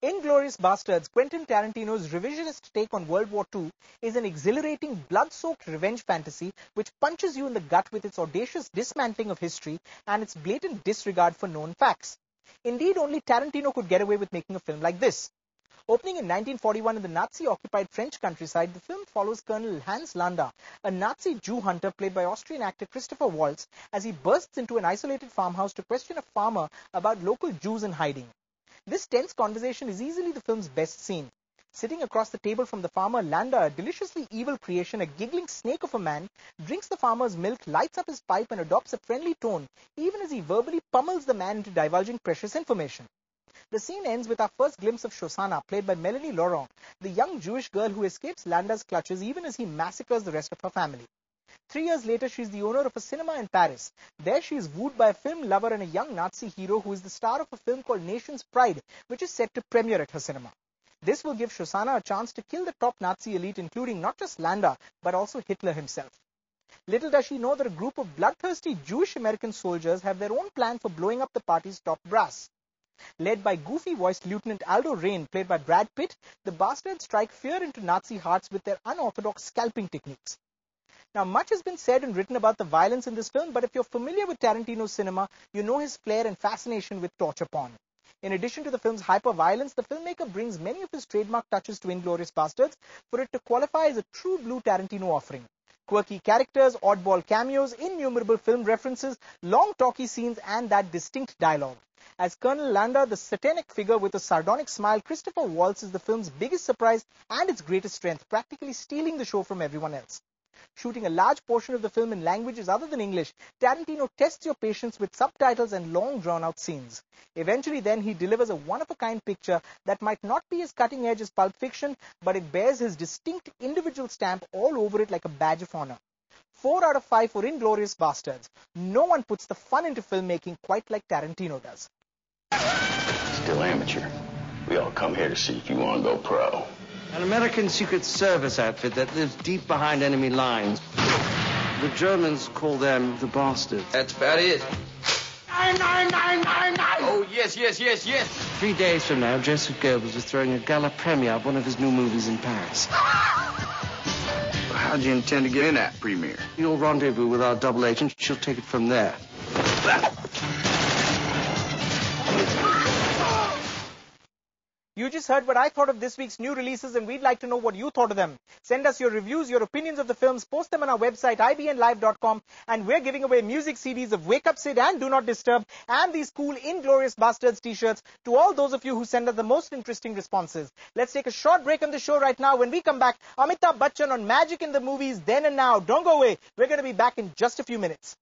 Inglourious Basterds, Quentin Tarantino's revisionist take on World War II, is an exhilarating, blood-soaked revenge fantasy which punches you in the gut with its audacious dismantling of history and its blatant disregard for known facts. Indeed, only Tarantino could get away with making a film like this. Opening in 1941 in the Nazi-occupied French countryside, the film follows Colonel Hans Landa, a Nazi Jew hunter played by Austrian actor Christopher Waltz, as he bursts into an isolated farmhouse to question a farmer about local Jews in hiding. This tense conversation is easily the film's best scene. Sitting across the table from the farmer, Landa, a deliciously evil creation, a giggling snake of a man, drinks the farmer's milk, lights up his pipe and adopts a friendly tone, even as he verbally pummels the man into divulging precious information. The scene ends with our first glimpse of Shosanna, played by Melanie Laurent, the young Jewish girl who escapes Landa's clutches even as he massacres the rest of her family. 3 years later, she is the owner of a cinema in Paris. There she is wooed by a film lover and a young Nazi hero who is the star of a film called Nation's Pride, which is set to premiere at her cinema. This will give Shosanna a chance to kill the top Nazi elite, including not just Landa, but also Hitler himself. Little does she know that a group of bloodthirsty Jewish-American soldiers have their own plan for blowing up the party's top brass. Led by goofy-voiced Lieutenant Aldo Raine, played by Brad Pitt, the bastards strike fear into Nazi hearts with their unorthodox scalping techniques. Now, much has been said and written about the violence in this film, but if you're familiar with Tarantino's cinema, you know his flair and fascination with torture porn. In addition to the film's hyper-violence, the filmmaker brings many of his trademark touches to Inglourious Basterds for it to qualify as a true blue Tarantino offering. Quirky characters, oddball cameos, innumerable film references, long talky scenes, and that distinct dialogue. As Colonel Landa, the satanic figure with a sardonic smile, Christopher Waltz is the film's biggest surprise and its greatest strength, practically stealing the show from everyone else. Shooting a large portion of the film in languages other than English, Tarantino tests your patience with subtitles and long drawn-out scenes. Eventually then, he delivers a one-of-a-kind picture that might not be as cutting-edge as Pulp Fiction, but it bears his distinct individual stamp all over it like a badge of honor. 4 out of 5 for Inglourious Basterds. No one puts the fun into filmmaking quite like Tarantino does. Still amateur. We all come here to see if you want to go pro. An American Secret Service outfit that lives deep behind enemy lines. The Germans call them the Bastards. That's about it. 99999! Oh, yes. 3 days from now, Joseph Goebbels is throwing a gala premiere of one of his new movies in Paris. How do you intend to get in that premiere? You'll rendezvous with our double agent. She'll take it from there. You just heard what I thought of this week's new releases, and we'd like to know what you thought of them. Send us your reviews, your opinions of the films, post them on our website, ibnlive.com, and we're giving away music CDs of Wake Up Sid and Do Not Disturb, and these cool Inglourious Basterds t-shirts to all those of you who send us the most interesting responses. Let's take a short break on the show right now. When we come back, Amitabh Bachchan on Magic in the Movies, Then and Now. Don't go away. We're going to be back in just a few minutes.